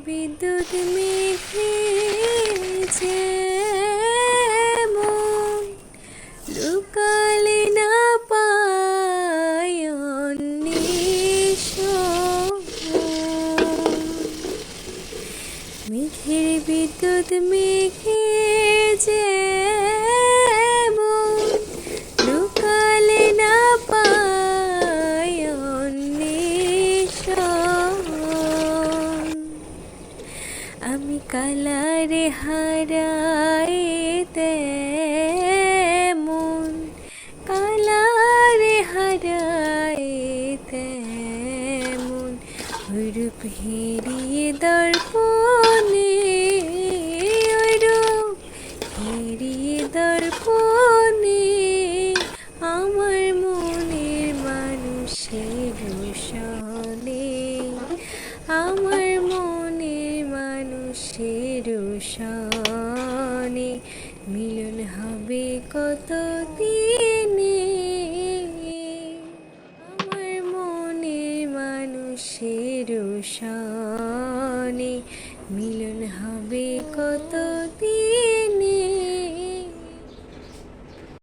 বিদ্যুৎ মেঘে যেমন লুকালে না পায় অন্বেষণ। মেঘের বিদ্যুৎ মেঘে যেমন লুকালে না পায় অন্বেষণ। আমি কালারে হারাই তেমন, কালারে হারাই তেমন রূপ হেরিয়ে দর্পণে, রূপ হেরিয়ে দর্পণে আমার মনের মানুষের সনে, আমার মনের মানুষের সনে মিলন হবে কত দিনে, আমার মনের মানুষের সনে মিলন হবে কত দিনে।